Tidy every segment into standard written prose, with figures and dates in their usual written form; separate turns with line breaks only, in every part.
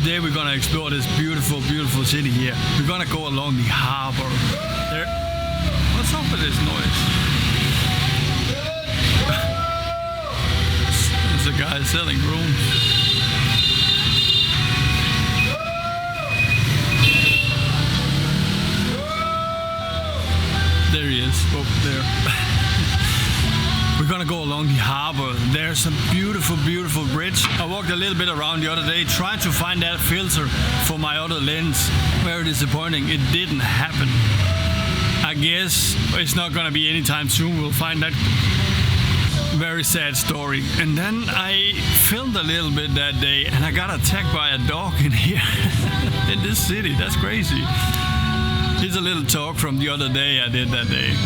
today we're gonna explore this beautiful, beautiful city here. We're gonna go along the harbor. What's up with this noise? There's a guy selling rooms. There he is, over there. We're gonna go along the harbor. There's a beautiful, beautiful bridge. I walked a little bit around the other day trying to find that filter for my other lens. Very disappointing, it didn't happen. I guess it's not gonna be anytime soon. We'll find that. Very sad story. And then I filmed a little bit that day and I got attacked by a dog in here. In this city, that's crazy. Here's a little talk from the other day I did that day.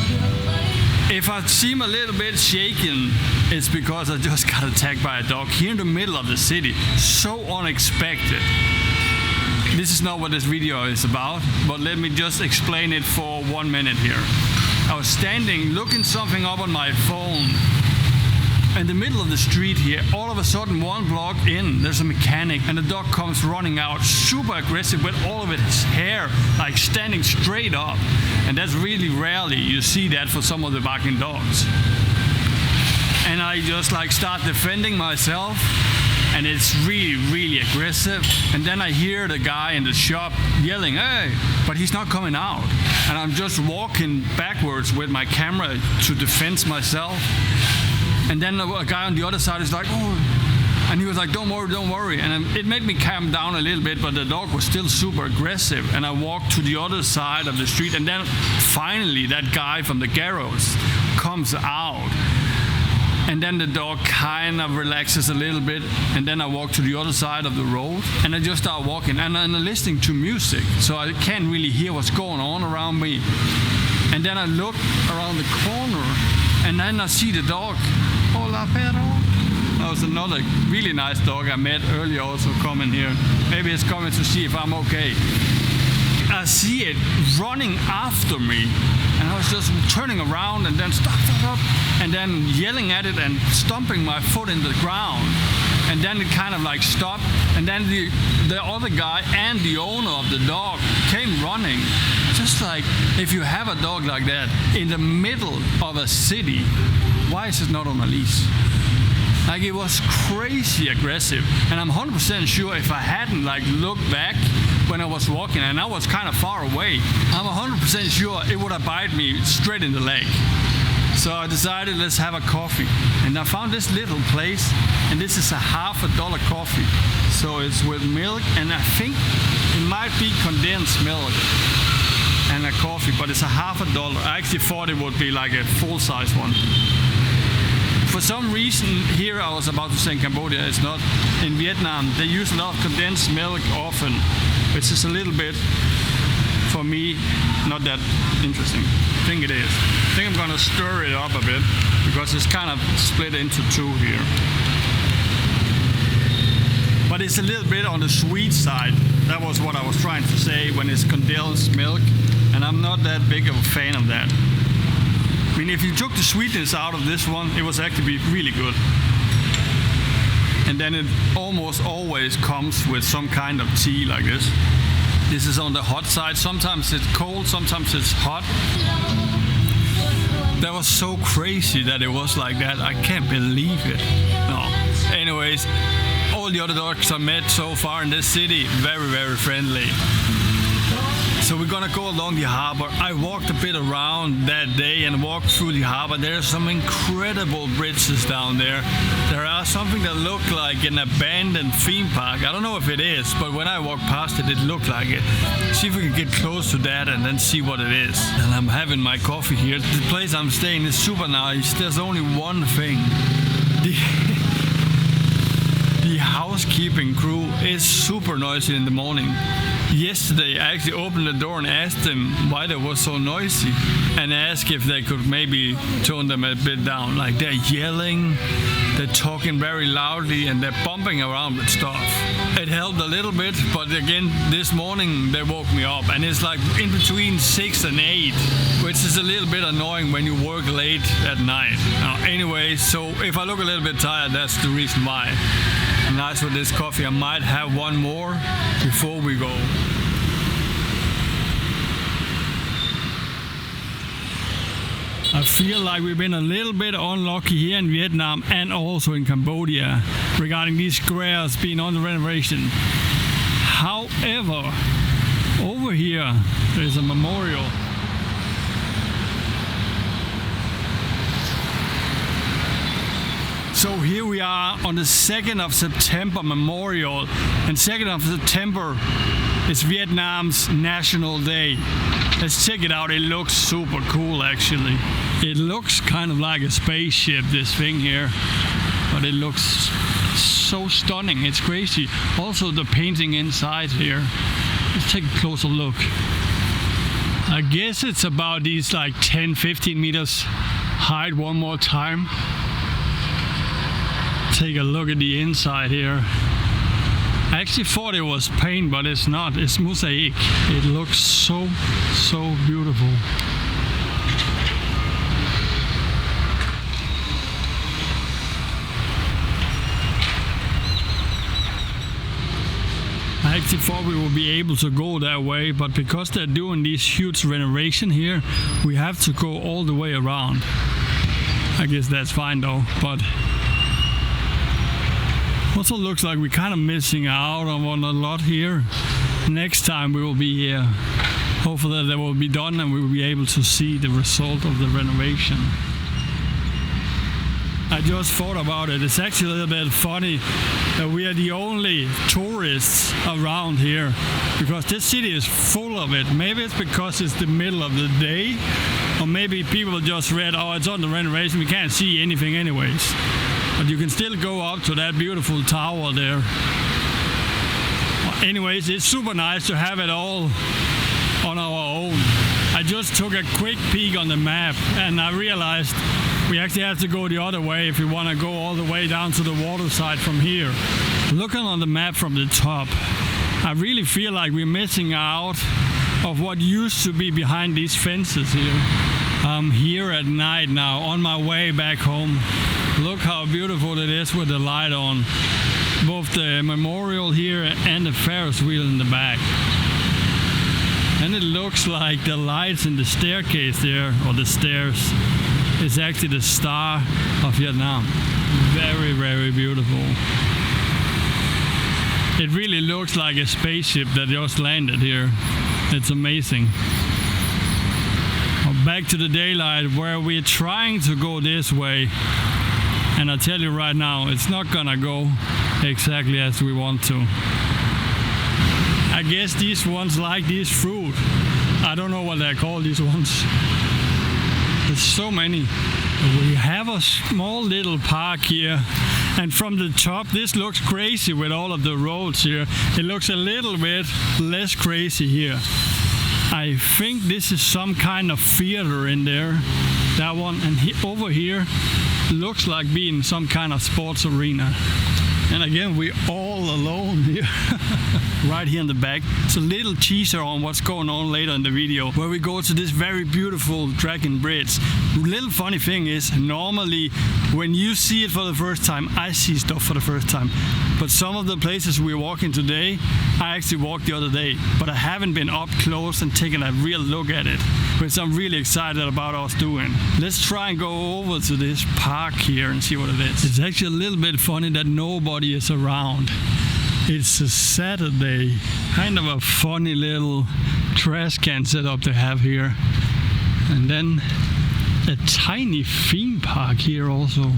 If I seem a little bit shaken, it's because I just got attacked by a dog here in the middle of the city. So unexpected. This is not what this video is about, but let me just explain it for 1 minute here. I was standing looking something up on my phone. In the middle of the street here, all of a sudden 1 block in, there's a mechanic and the dog comes running out, super aggressive with all of its hair like standing straight up. And that's really rarely you see that for some of the barking dogs. And I just like start defending myself and it's really, really aggressive. And then I hear the guy in the shop yelling, "Hey!" But he's not coming out. And I'm just walking backwards with my camera to defend myself. And then a guy on the other side is like, "Oh," and he was like, don't worry. And it made me calm down a little bit, but the dog was still super aggressive. And I walked to the other side of the street, and then finally that guy from the garage comes out. And then the dog kind of relaxes a little bit, and then I walk to the other side of the road, and I just start walking, and I'm listening to music, so I can't really hear what's going on around me. And then I look around the corner, and then I see the dog. Hola, perro. That was another really nice dog I met earlier also coming here. Maybe it's coming to see if I'm okay. I see it running after me, and I was just turning around and then stop, and then yelling at it and stomping my foot in the ground. And then it kind of like stopped, and then the other guy and the owner of the dog came running. Just like, if you have a dog like that in the middle of a city, why is it not on a leash? Like, it was crazy aggressive, and I'm 100% sure if I hadn't like looked back when I was walking, and I was kind of far away, I'm 100% sure it would have bite me straight in the leg. So I decided, let's have a coffee, and I found this little place, and this is a $1/2 coffee. So it's with milk, and I think it might be condensed milk and a coffee, but it's a $1/2. I actually thought it would be like a full-size one. For some reason here, I was about to say in Cambodia, it's not. In Vietnam, they use a lot of condensed milk often, which is a little bit, for me, not that interesting. I think it is. I think I'm gonna stir it up a bit, because it's kind of split into two here. But it's a little bit on the sweet side. That was what I was trying to say when it's condensed milk, and I'm not that big of a fan of that. I mean, if you took the sweetness out of this one, it was actually really good. And then it almost always comes with some kind of tea like this. This is on the hot side. Sometimes it's cold, sometimes it's hot. That was so crazy that it was like that. I can't believe it. No. Anyways, all the other dogs I met so far in this city, very, very friendly. So we're gonna go along the harbor. I walked a bit around that day and walked through the harbor. There's some incredible bridges down there. There are something that look like an abandoned theme park. I don't know if it is, but when I walked past it, it looked like it. See if we can get close to that and then see what it is. And I'm having my coffee here. The place I'm staying is super nice. There's only one thing. The housekeeping crew is super noisy in the morning. Yesterday I actually opened the door and asked them why they were so noisy, and asked if they could maybe tone them a bit down. Like, they're yelling, they're talking very loudly, and they're bumping around with stuff. It helped a little bit, but again, this morning they woke me up, and it's like in between 6 and 8, which is a little bit annoying when you work late at night. Anyway, so if I look a little bit tired, that's the reason why. And nice with this coffee. I might have one more before we go. I feel like we've been a little bit unlucky here in Vietnam and also in Cambodia regarding these squares being under renovation. However, over here there's a memorial. So here we are on the 2nd of September memorial, and 2nd of September is Vietnam's National Day. Let's check it out. It looks super cool actually. It looks kind of like a spaceship, this thing here, but it looks so stunning. It's crazy. Also the painting inside here. Let's take a closer look. I guess it's about these like 10-15 meters height. One more time. Take a look at the inside here. I actually thought it was paint, but it's not. It's mosaic. It looks so beautiful. I actually thought we would be able to go that way, but because they're doing this huge renovation here, we have to go all the way around. I guess that's fine though, but also looks like we're kind of missing out on a lot here. Next time we will be here. Hopefully that will be done and we will be able to see the result of the renovation. I just thought about it. It's actually a little bit funny that we are the only tourists around here, because this city is full of it. Maybe it's because it's the middle of the day, or maybe people just read, oh, it's on the renovation, we can't see anything anyways. But you can still go up to that beautiful tower there. Anyways, it's super nice to have it all on our own. I just took a quick peek on the map and I realized we actually have to go the other way if we want to go all the way down to the water side from here. Looking on the map from the top, I really feel like we're missing out of what used to be behind these fences here. I'm here at night now on my way back home. Look how beautiful it is with the light on. Both the memorial here and the Ferris wheel in the back. And it looks like the lights in the staircase there, or the stairs, is actually the Star of Vietnam. Very beautiful. It really looks like a spaceship that just landed here. It's amazing. Back to the daylight, where we're trying to go this way. And I tell you right now, it's not gonna go exactly as we want to. I guess these ones like this fruit. I don't know what they're called, these ones. There's so many. We have a small little park here, and from the top this looks crazy with all of the roads here. It looks a little bit less crazy here. I think this is some kind of theater in there, that one, and over here looks like being some kind of sports arena. And again, we're all alone here. Right here in the back. It's a little teaser on what's going on later in the video, where we go to this very beautiful dragon bridge. Little funny thing is, normally when you see it for the first time, I see stuff for the first time. But some of the places we're walking today, I actually walked the other day, but I haven't been up close and taken a real look at it, which I'm really excited about us doing. Let's try and go over to this park here and see what it is. It's actually a little bit funny that nobody is around. It's a Saturday. Kind of a funny little trash can setup they have here. And then a tiny theme park here also.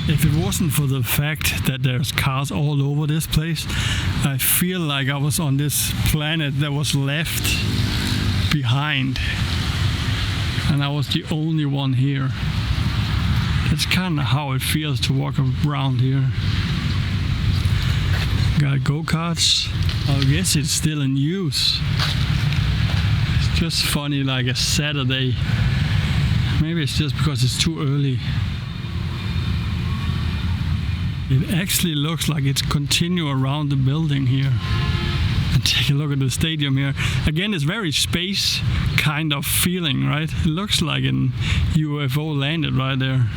If it wasn't for the fact that there's cars all over this place, I feel like I was on this planet that was left behind. And I was the only one here. That's kind of how it feels to walk around here. Got go-karts. I guess it's still in use. It's just funny, like a Saturday. Maybe it's just because it's too early. It actually looks like it's continue around the building here. And take a look at the stadium here. Again, it's very space kind of feeling, right? It looks like an UFO landed right there.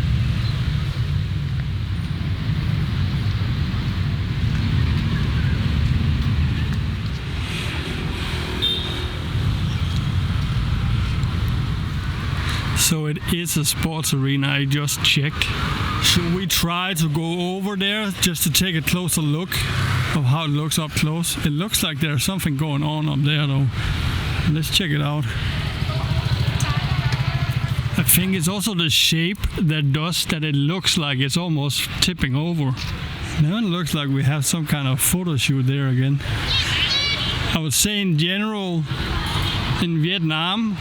So it is a sports arena, I just checked. Should we try to go over there just to take a closer look of how it looks up close? It looks like there's something going on up there though. Let's check it out. I think it's also the shape that does that it looks like it's almost tipping over. Now it looks like we have some kind of photo shoot there again. I would say in general, in Vietnam,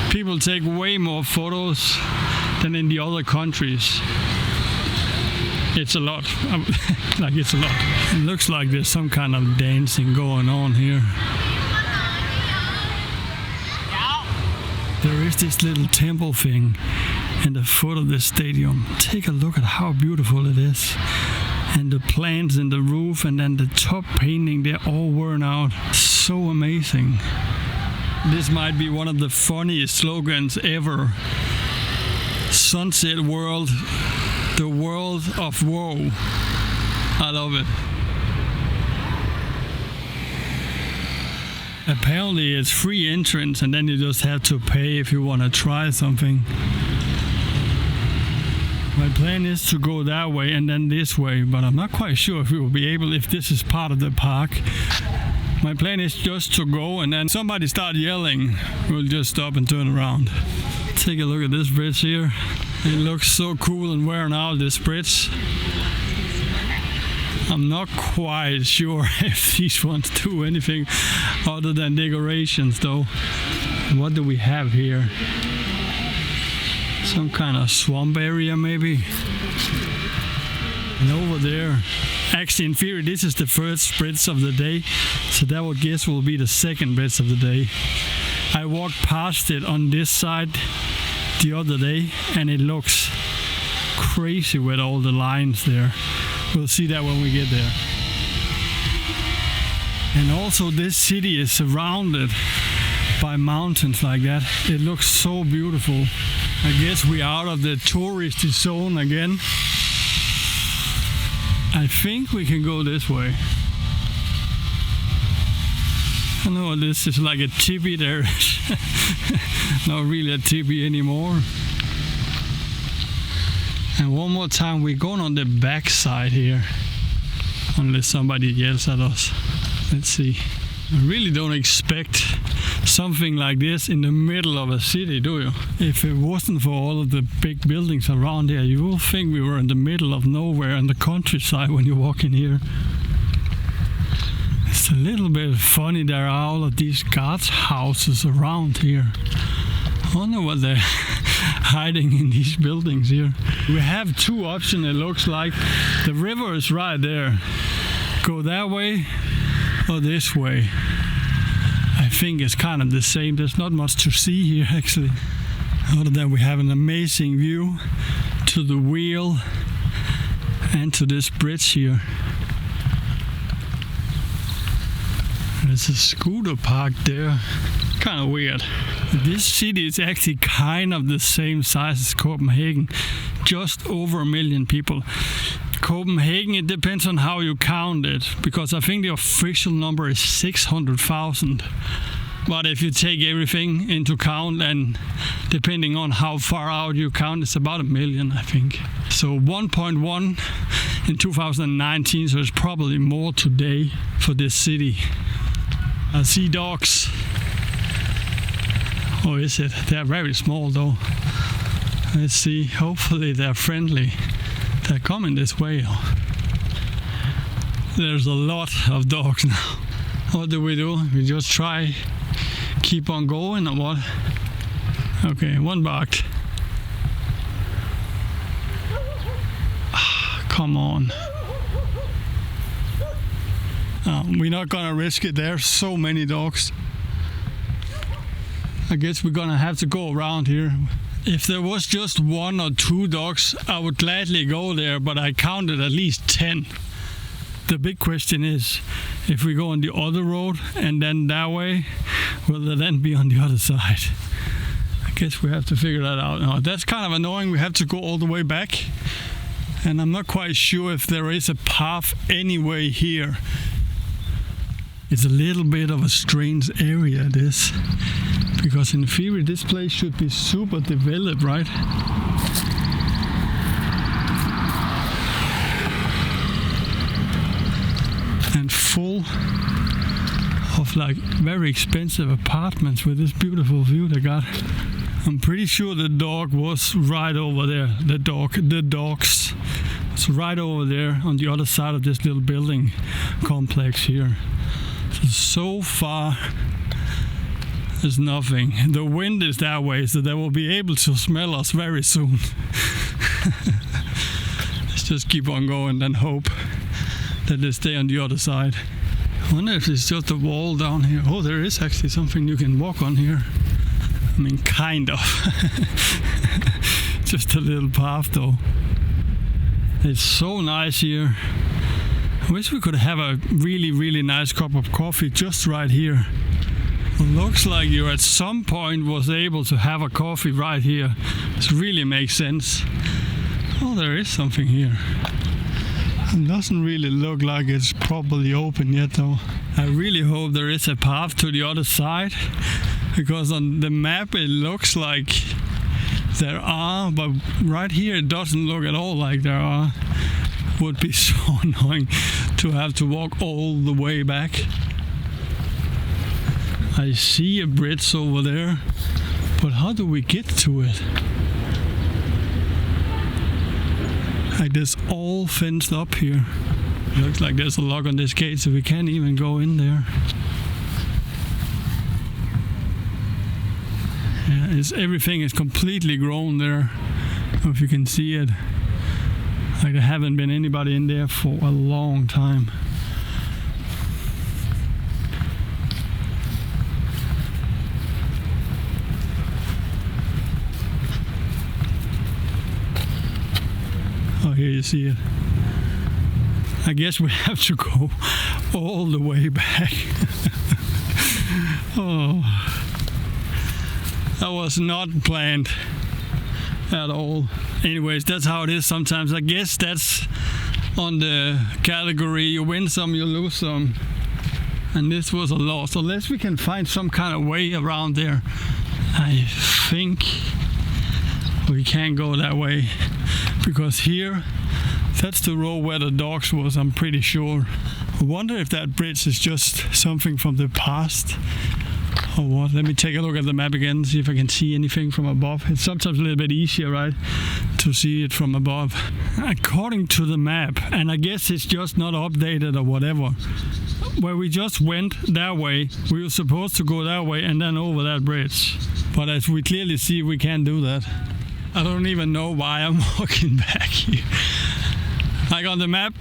people take way more photos than in the other countries. It's a lot. Like it's a lot. It looks like there's some kind of dancing going on here. There is this little temple thing in the foot of the stadium. Take a look at how beautiful it is. And the plants in the roof and then the top painting, they're all worn out. So amazing. This might be one of the funniest slogans ever. Sunset World, the world of woe. I love it. Apparently it's free entrance and then you just have to pay if you want to try something. My plan is to go that way and then this way, but I'm not quite sure if we will be able, if this is part of the park. My plan is just to go and then somebody start yelling, we'll just stop and turn around. Take a look at this bridge here. It looks so cool and wearing out, this bridge. I'm not quite sure if these ones do anything other than decorations though. What do we have here? Some kind of swamp area maybe. And over there, actually in theory this is the first bridge of the day, so that I guess will be the second bridge of the day. I walked past it on this side the other day and it looks crazy with all the lines there. We'll see that when we get there. And also this city is surrounded by mountains like that. It looks so beautiful. I guess we're out of the touristy zone again. I think we can go this way. I know this is like a tipi there. Not really a tipi anymore. And one more time, we're going on the back side here. Unless somebody yells at us. Let's see. I really don't expect something like this in the middle of a city, do you? If it wasn't for all of the big buildings around here, you will think we were in the middle of nowhere in the countryside when you walk in here. It's a little bit funny, there are all of these guards houses around here. I wonder what they're hiding in these buildings here. We have two options, it looks like. The river is right there. Go that way or this way. I think it's kind of the same. There's not much to see here actually. Other than we have an amazing view to the wheel and to this bridge here. There's a scooter park there. Kind of weird. This city is actually kind of the same size as Copenhagen. Just over 1 million people. Copenhagen, it depends on how you count it, because I think the official number is 600,000. But if you take everything into account and depending on how far out you count, it's about 1 million, I think. So 1.1 in 2019, so it's probably more today for this city. I see dogs. Or is it? They're very small though. Let's see, hopefully they're friendly. They're coming this way. There's a lot of dogs now. What do? We just try, keep on going or what? Okay, one barked. Come on. We're not gonna risk it. There's so many dogs. I guess we're gonna have to go around here. If there was just 1 or 2 dogs, I would gladly go there, but I counted at least 10. The big question is, if we go on the other road and then that way, will they then be on the other side? I guess we have to figure that out. Now, that's kind of annoying. We have to go all the way back. And I'm not quite sure if there is a path anyway here. It's a little bit of a strange area, this. Because in theory this place should be super developed, right? And full of like very expensive apartments with this beautiful view they got. I'm pretty sure the dog was right over there. The dogs. It's right over there on the other side of this little building complex here. So far there's nothing. The wind is that way, so they will be able to smell us very soon. Let's just keep on going and hope that they stay on the other side. I wonder if it's just a wall down here. Oh, there is actually something you can walk on here. I mean, kind of. Just a little path though. It's so nice here. I wish we could have a really nice cup of coffee just right here. It looks like you at some point was able to have a coffee right here. This really makes sense. Oh, there is something here. It doesn't really look like it's properly open yet though. I really hope there is a path to the other side, because on the map it looks like there are, but right here it doesn't look at all like there are. Would be so annoying to have to walk all the way back. I see a bridge over there, but how do we get to it? Like this all fenced up here. Looks like there's a lock on this gate, so we can't even go in there. Yeah, everything is completely grown there. I don't know if you can see it. Like there haven't been anybody in there for a long time. Oh, here you see it. I guess we have to go all the way back. Oh, that was not planned at all. Anyways, that's how it is sometimes. I guess that's on the category you win some, you lose some. And this was a loss. Unless we can find some kind of way around there. I think we can't go that way. Because here, that's the road where the dogs was, I'm pretty sure. I wonder if that bridge is just something from the past or what. Let me take a look at the map again, see if I can see anything from above. It's sometimes a little bit easier, right, to see it from above. According to the map, and I guess it's just not updated or whatever, where we just went that way, we were supposed to go that way and then over that bridge. But as we clearly see, we can't do that. I don't even know why I'm walking back here. Like on the map,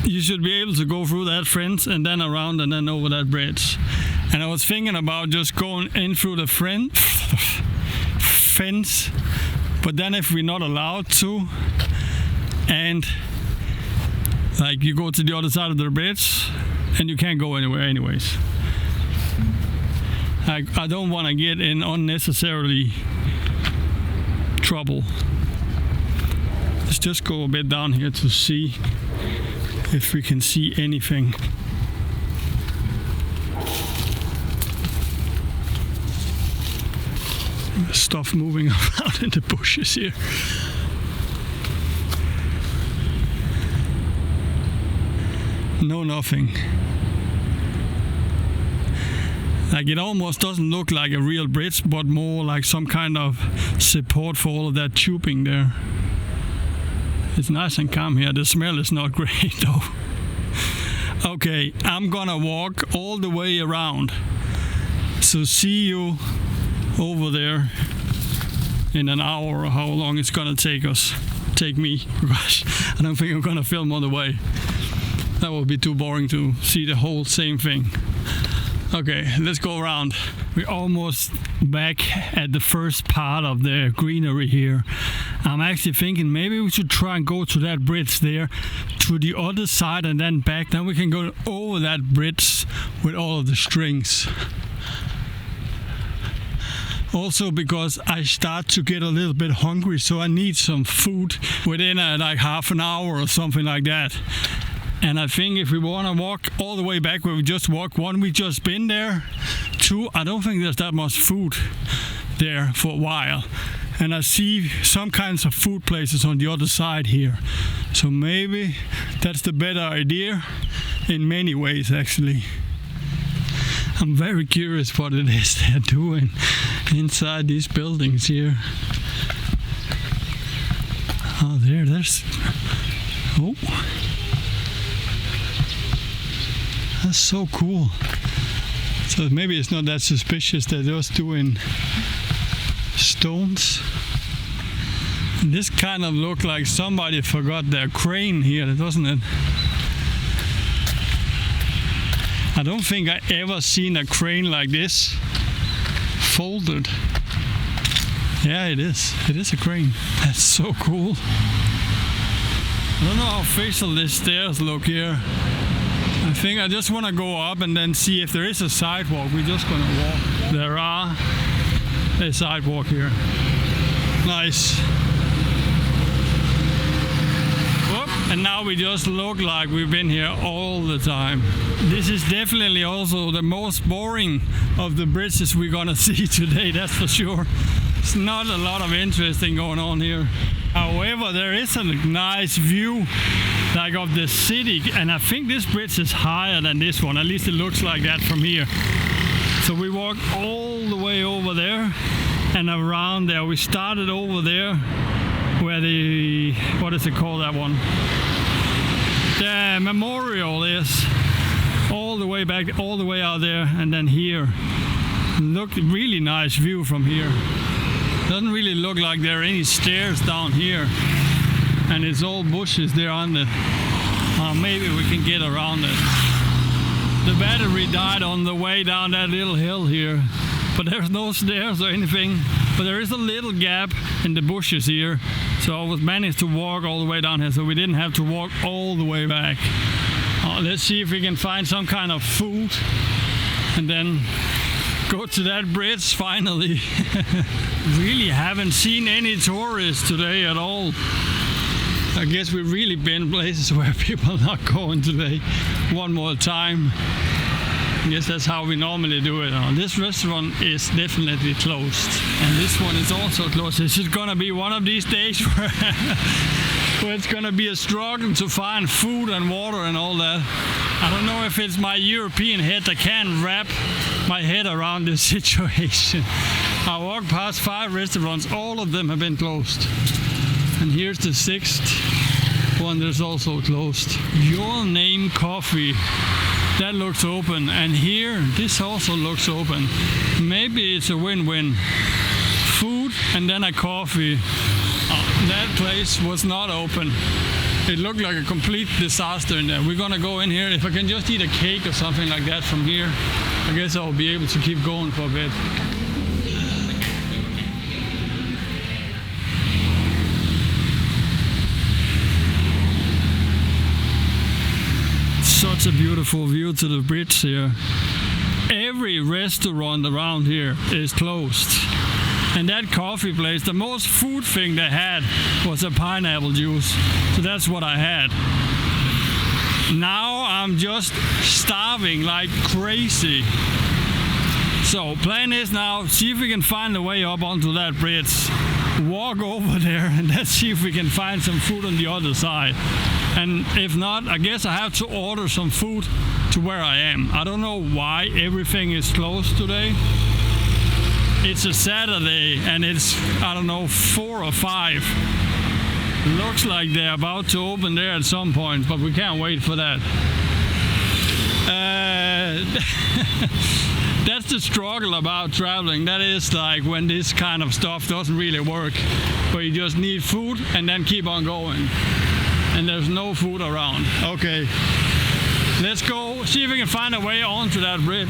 you should be able to go through that fence and then around and then over that bridge. And I was thinking about just going in through the fence, but then if we're not allowed to, and like you go to the other side of the bridge and you can't go anywhere anyways. I don't want to get in unnecessarily trouble. Let's just go a bit down here to see if we can see anything. Stuff moving around in the bushes here. No, nothing. Like it almost doesn't look like a real bridge, but more like some kind of support for all of that tubing there. It's nice and calm here. The smell is not great though. Okay, I'm gonna walk all the way around. So see you over there in an hour or how long it's gonna take me. Gosh, I don't think I'm gonna film on the way. That would be too boring to see the whole same thing. Okay, let's go around. We're almost back at the first part of the greenery here. I'm actually thinking maybe we should try and go to that bridge there, to the other side and then back. Then we can go over that bridge with all of the strings. Also because I start to get a little bit hungry, so I need some food within like half an hour or something like that. And I think if we want to walk all the way back where we just walked, one we just been there, Two, I don't think there's that much food there for a while. And I see some kinds of food places on the other side here. So maybe that's the better idea in many ways actually. I'm very curious what it is they're doing inside these buildings here. Oh, there's... Oh. That's so cool. So maybe it's not that suspicious, they're just doing stones. And this kind of looked like somebody forgot their crane here, doesn't it? I don't think I ever seen a crane like this folded. Yeah, it is. It is a crane. That's so cool. I don't know how facial these stairs look here. I think I just want to go up and then see if there is a sidewalk. We're just going to walk. There are a sidewalk here. Nice. Whoop. And now we just look like we've been here all the time. This is definitely also the most boring of the bridges we're going to see today, that's for sure. It's not a lot of interesting going on here. However, there is a nice view like of the city, and I think this bridge is higher than this one, at least it looks like that from here. So we walked all the way over there and around there. We started over there where the, what is it called, that one? The memorial is. All the way back, all the way out there, and then here. Look, really nice view from here. Doesn't really look like there are any stairs down here. And it's all bushes there on the... maybe we can get around it. The battery died on the way down that little hill here. But there's no stairs or anything. But there is a little gap in the bushes here. So I was managed to walk all the way down here, so we didn't have to walk all the way back. Let's see if we can find some kind of food and then go to that bridge finally. Really haven't seen any tourists today at all. I guess we've really been places where people are not going today. One more time. I guess that's how we normally do it. This restaurant is definitely closed. And this one is also closed. This is gonna be one of these days where it's gonna be a struggle to find food and water and all that. I don't know if it's my European head that can't wrap my head around this situation. I walked past 5 restaurants, all of them have been closed. And here's the 6th one that's also closed. Your Name Coffee, that looks open. And here, this also looks open. Maybe it's a win-win. Food and then a coffee. That place was not open. It looked like a complete disaster in there. We're gonna go in here. If I can just eat a cake or something like that from here, I guess I'll be able to keep going for a bit. Such a beautiful view to the bridge here. Every restaurant around here is closed. And that coffee place, the most food thing they had was a pineapple juice. So that's what I had. Now I'm just starving like crazy. So plan is now, see if we can find a way up onto that bridge. Walk over there and let's see if we can find some food on the other side. And if not, I guess I have to order some food to where I am. I don't know why everything is closed today. It's a Saturday and it's, I don't know, 4 or 5. Looks like they're about to open there at some point, but we can't wait for that. That's the struggle about traveling. That is like when this kind of stuff doesn't really work, where you just need food and then keep on going. And there's no food around. Okay, let's go see if we can find a way onto that bridge.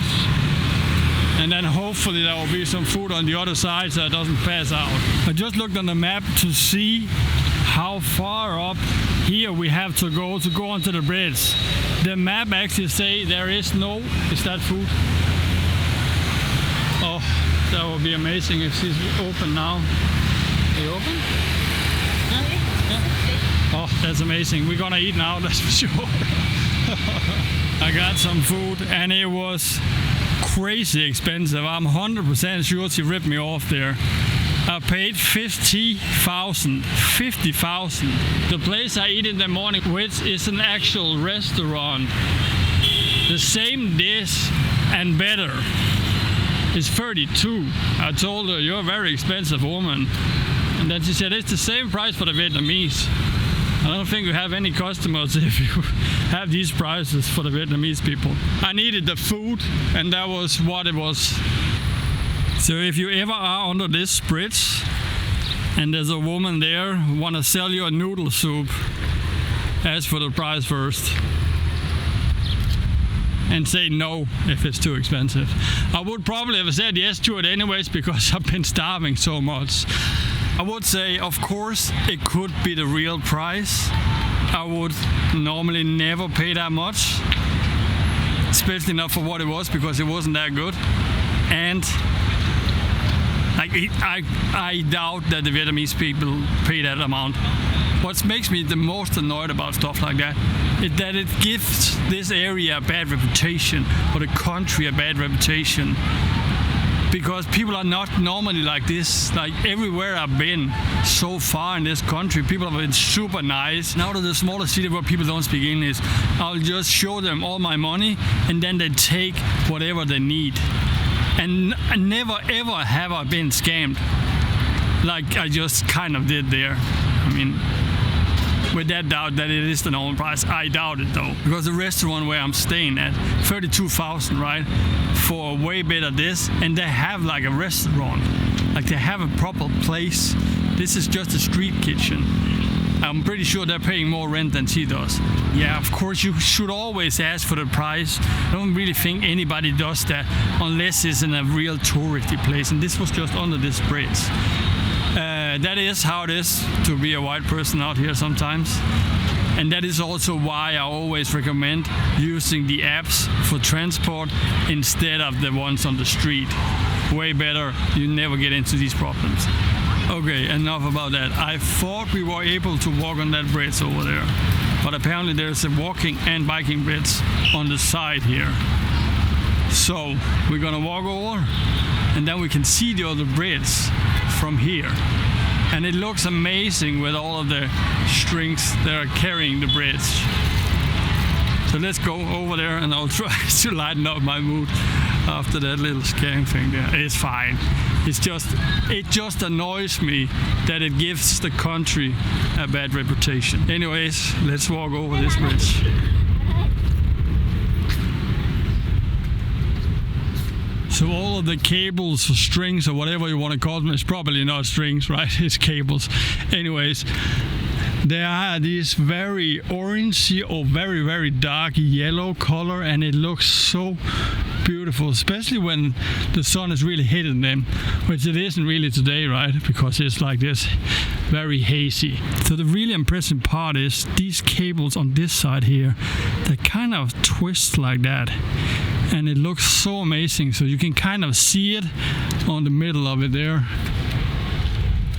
And then hopefully there will be some food on the other side so it doesn't pass out. I just looked on the map to see how far up here we have to go onto the bridge. The map actually say there is no... Is that food? Oh, that would be amazing if she's open now. Are you open? Yeah? Yeah. Oh, that's amazing. We're gonna eat now, that's for sure. I got some food and it was crazy expensive. I'm 100% sure she ripped me off there. I paid 50,000. The place I eat in the morning, which is an actual restaurant, the same dish and better, is 32. I told her, you're a very expensive woman. And then she said, it's the same price for the Vietnamese. I don't think you have any customers if you have these prices for the Vietnamese people. I needed the food and that was what it was. So if you ever are under this bridge and there's a woman there who want to sell you a noodle soup, ask for the price first. And say no if it's too expensive. I would probably have said yes to it anyways because I've been starving so much. I would say, of course, it could be the real price. I would normally never pay that much, especially not for what it was because it wasn't that good. And I doubt that the Vietnamese people pay that amount. What makes me the most annoyed about stuff like that is that it gives this area a bad reputation, or the country a bad reputation. Because people are not normally like this. Like everywhere I've been so far in this country, people have been super nice. Now to the smaller city where people don't speak English, I'll just show them all my money and then they take whatever they need. And never ever have I been scammed like I just kind of did there. I mean, with that doubt that it is the normal price, I doubt it though. Because the restaurant where I'm staying at, 32,000, right? For way better this, and they have like a restaurant. Like they have a proper place. This is just a street kitchen. I'm pretty sure they're paying more rent than she does. Yeah, of course you should always ask for the price. I don't really think anybody does that unless it's in a real touristy place, and this was just under this bridge. That is how it is to be a white person out here sometimes. And that is also why I always recommend using the apps for transport instead of the ones on the street. Way better, you never get into these problems. Okay, enough about that. I thought we were able to walk on that bridge over there, but apparently there's a walking and biking bridge on the side here. So we're gonna walk over and then we can see the other bridge from here. And it looks amazing with all of the strings that are carrying the bridge. So let's go over there and I'll try to lighten up my mood after that little scam thing there. It's fine. It just annoys me that it gives the country a bad reputation. Anyways, let's walk over this bridge. So all of the cables or strings or whatever you want to call them, it's probably not strings, right? It's cables. Anyways, there are these very orangey or very, very dark yellow color, and it looks so beautiful, especially when the sun is really hitting them, which it isn't really today, right? Because it's like this, very hazy. So the really impressive part is these cables on this side here, they kind of twist like that. And it looks so amazing, so you can kind of see it on the middle of it there.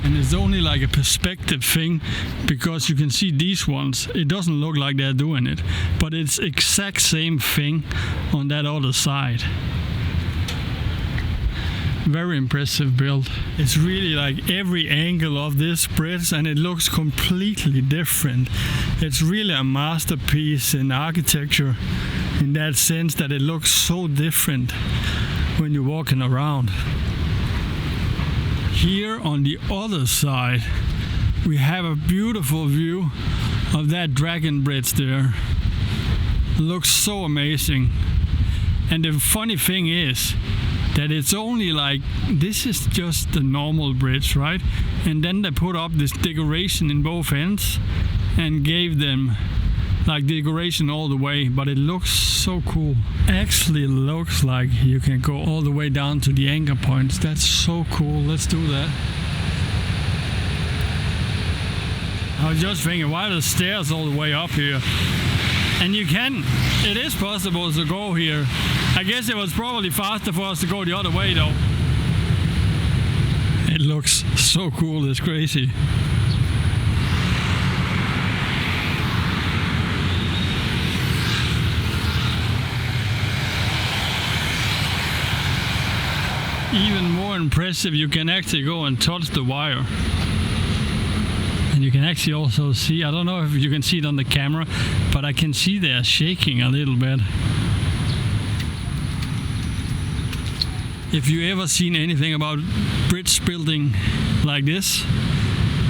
And it's only like a perspective thing, because you can see these ones, it doesn't look like they're doing it, but it's exact same thing on that other side. Very impressive build. It's really like every angle of this bridge, and it looks completely different. It's really a masterpiece in architecture, in that sense that it looks so different when you're walking around. Here on the other side, we have a beautiful view of that dragon bridge there. It looks so amazing. And the funny thing is that it's only like, this is just the normal bridge, right? And then they put up this decoration in both ends and gave them like decoration all the way, but it looks so cool. Actually looks like you can go all the way down to the anchor points. That's so cool. Let's do that. I was just thinking, why are the stairs all the way up here? And it is possible to go here. I guess it was probably faster for us to go the other way though. It looks so cool, it's crazy. Even more impressive, you can actually go and touch the wire. And you can actually also see, I don't know if you can see it on the camera, but I can see they're shaking a little bit. If you ever seen anything about bridge building like this,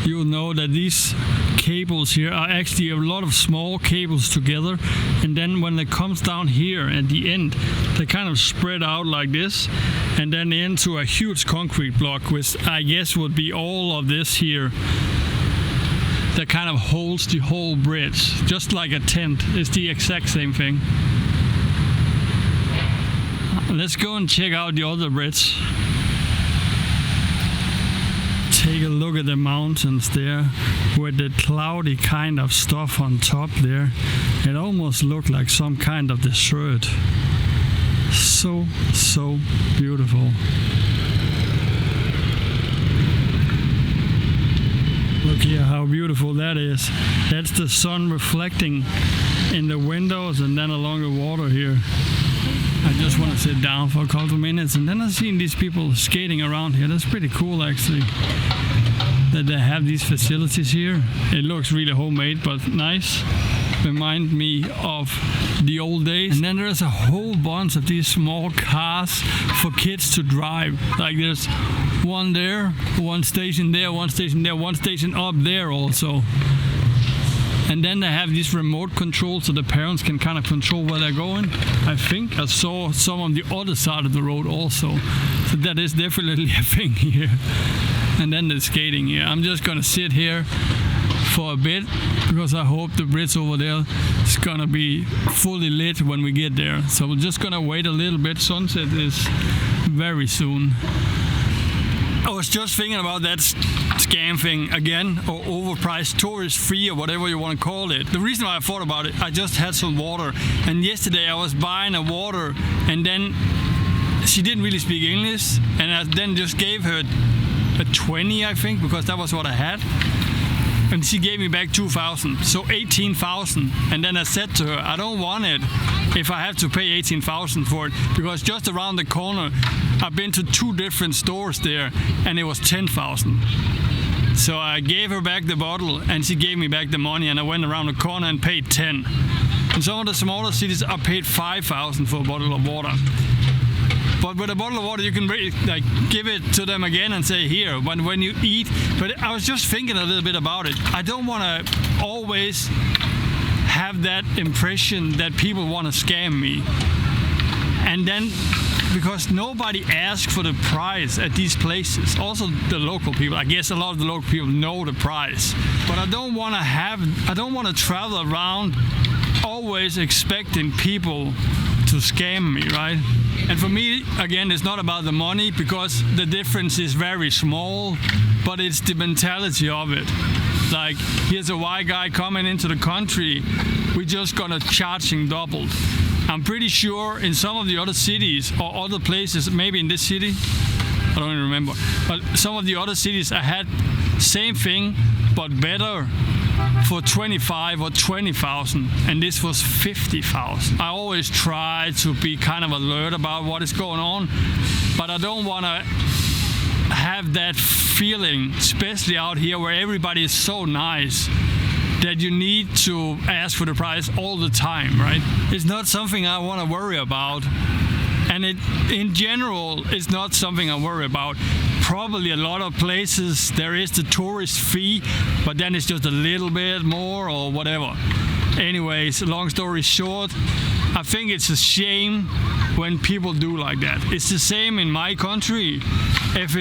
you'll know that these cables here are actually a lot of small cables together, and then when it comes down here at the end, they kind of spread out like this, and then into a huge concrete block, which I guess would be all of this here, that kind of holds the whole bridge, just like a tent. It's the exact same thing. Let's go and check out the other bridge. Take a look at the mountains there with the cloudy kind of stuff on top there. It almost looked like some kind of desert. So beautiful. Look here how beautiful that is. That's the sun reflecting in the windows and then along the water here. I just want to sit down for a couple of minutes, and then I've seen these people skating around here. That's pretty cool actually, that they have these facilities here. It looks really homemade but nice. Remind me of the old days. And then there's a whole bunch of these small cars for kids to drive. Like there's one there, one station there, one station there, one station up there also. And then they have these remote controls so the parents can kind of control where they're going. I think I saw some on the other side of the road also. So that is definitely a thing here. And then the skating here. I'm just gonna sit here for a bit because I hope the bridge over there is gonna be fully lit when we get there. So we're just gonna wait a little bit. Sunset is very soon. I was just thinking about that scam thing again, or overpriced tourist free or whatever you want to call it. The reason why I thought about it, I just had some water, and yesterday I was buying a water, and then she didn't really speak English, and I then just gave her a 20, I think, because that was what I had. And she gave me back 2,000, so 18,000. And then I said to her, I don't want it if I have to pay 18,000 for it, because just around the corner, I've been to 2 different stores there, and it was 10,000. So I gave her back the bottle, and she gave me back the money, and I went around the corner and paid 10. In some of the smaller cities, I paid 5,000 for a bottle of water. But with a bottle of water, you can like give it to them again and say, here, when you eat. But I was just thinking a little bit about it. I don't want to always have that impression that people want to scam me. And then, because nobody asks for the price at these places. Also the local people. I guess a lot of the local people know the price. But I don't want to travel around always expecting people to scam me, right? And for me, again, it's not about the money, because the difference is very small, but it's the mentality of it. Like, here's a white guy coming into the country, we're just gonna charge him doubled. I'm pretty sure in some of the other cities or other places, maybe in this city, I don't even remember, but some of the other cities I had same thing, but better, for 25 or 20,000, and this was 50,000. I always try to be kind of alert about what is going on, but I don't want to have that feeling, especially out here where everybody is so nice, that you need to ask for the price all the time, right? It's not something I want to worry about. And it, in general, is not something I worry about. Probably a lot of places there is the tourist fee, but then it's just a little bit more or whatever. Anyways, long story short, I think it's a shame when people do like that. It's the same in my country. If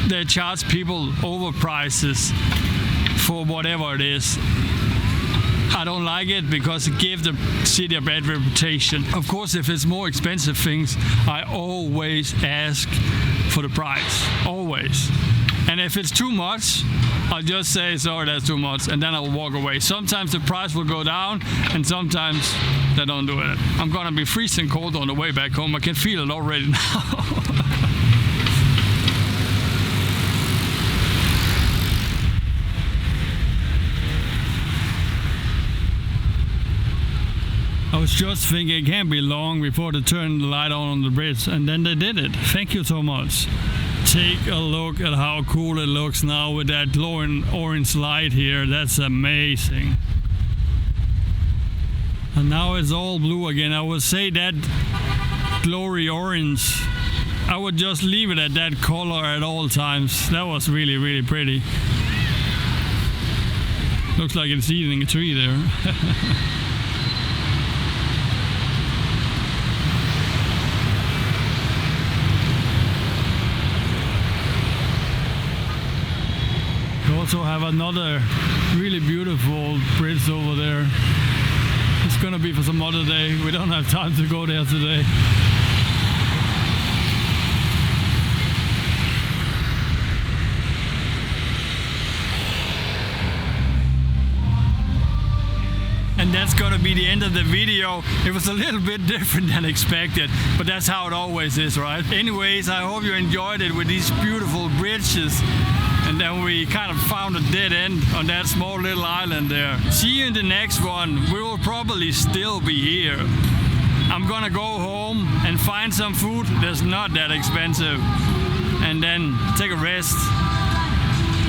they charge people overprices for whatever it is, I don't like it, because it gives the city a bad reputation. Of course, if it's more expensive things, I always ask for the price, always. And if it's too much, I'll just say, sorry, that's too much, and then I'll walk away. Sometimes the price will go down, and sometimes they don't do it. I'm gonna be freezing cold on the way back home. I can feel it already now. I was just thinking it can't be long before they turn the light on the bridge, and then they did it. Thank you so much. Take a look at how cool it looks now with that glowing orange light here. That's amazing. And now it's all blue again. I would say that glory orange, I would just leave it at that color at all times. That was really, really pretty. Looks like it's eating a tree there. We also have another really beautiful bridge over there. It's gonna be for some other day. We don't have time to go there today. And that's gonna be the end of the video. It was a little bit different than expected, but that's how it always is, right? Anyways, I hope you enjoyed it with these beautiful bridges. And then we kind of found a dead end on that small little island there. See you in the next one. We will probably still be here. I'm gonna go home and find some food that's not that expensive. And then take a rest.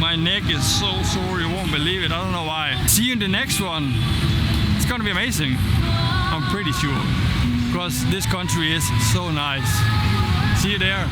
My neck is so sore, you won't believe it. I don't know why. See you in the next one. It's gonna be amazing. I'm pretty sure. Because this country is so nice. See you there.